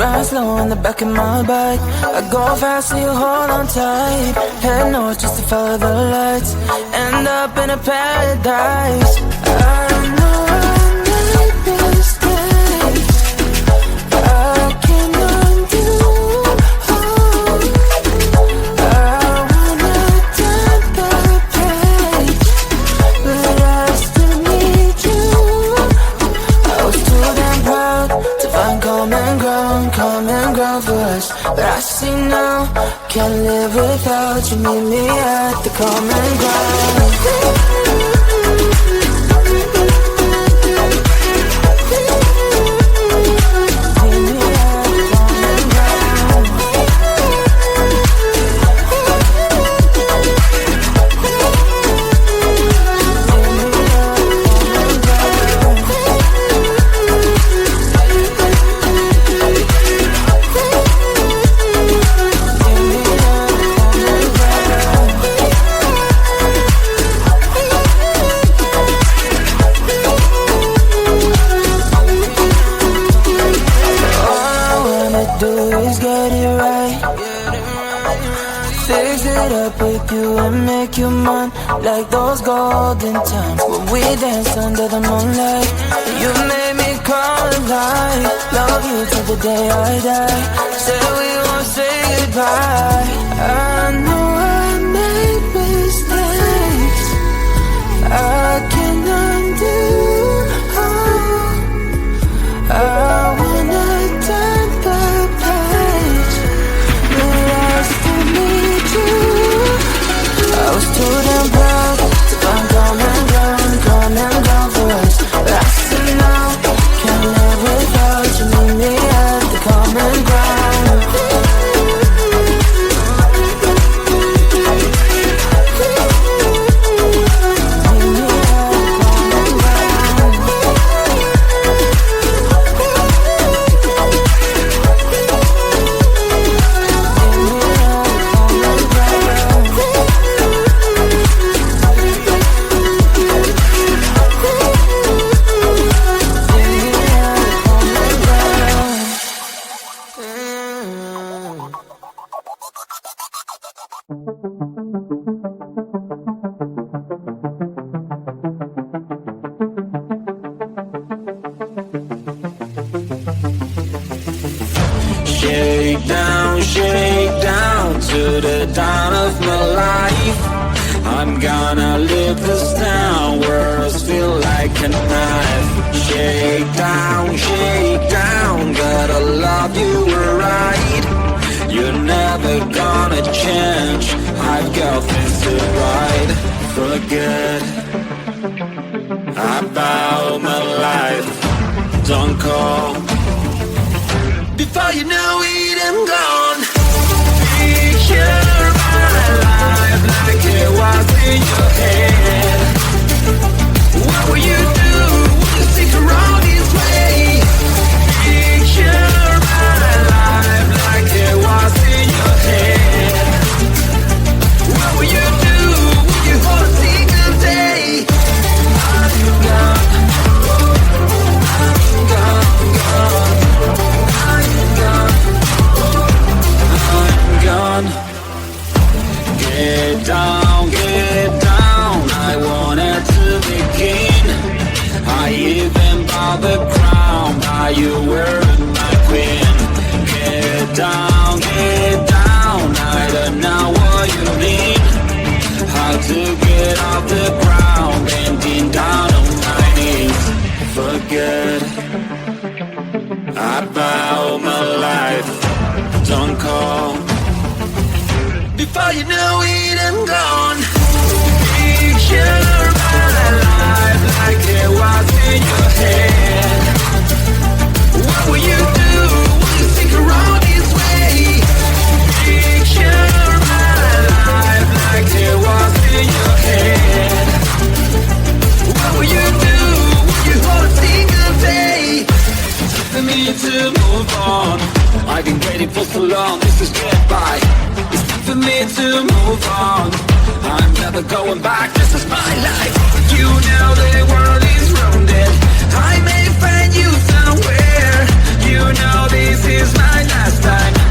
ride slow in the back of my bike. I go fast so you hold on tight. Head north just to follow the lights. End up in a paradise. I know I made mistakes. I can undo. I wanna turn the page, but I still need you. I was too damn proud to find common ground for us. But I see now, can't live without you. Meet me at the common ground. Make you mine like those golden times when we danced under the moonlight. You made me come alive. Love you till the day I die. Said we won't say goodbye. I know I made mistakes. I can undo. I wanna turn the page, but I still need you. I was too damn proud to find common ground for us. But I see now, can't live without you. Meet me at the common ground. Shake down to the dawn of my life. I'm gonna live this down, words feel like a knife. Shake down, gotta love you right. You're never gonna change, I've got things to write. Forget about my life, don't call before you know it, I'm gone. Picture my life like it was in your head. What will you do? Will you stick around this way? Picture my life like it was in your head. What will you do? Will you hold a single day? I'm gone, I'm gone. Get down, I wanted to begin. I even bought the crown, but you were my queen. Get down, I don't know what you mean. How to get off the ground, bending down on my knees. Forget about my life, don't call before you know it, I'm gone. Picture my life like it was in your head. What will you do? Will you stick around this way? Picture my life like it was in your head. What will you do? Will you hold a single day? Time for me to move on. I've been waiting for so long, this is goodbye. It's time for me to move on. I'm never going back, this is my life. You know the world is rounded. I may find you somewhere. You now this is my last time.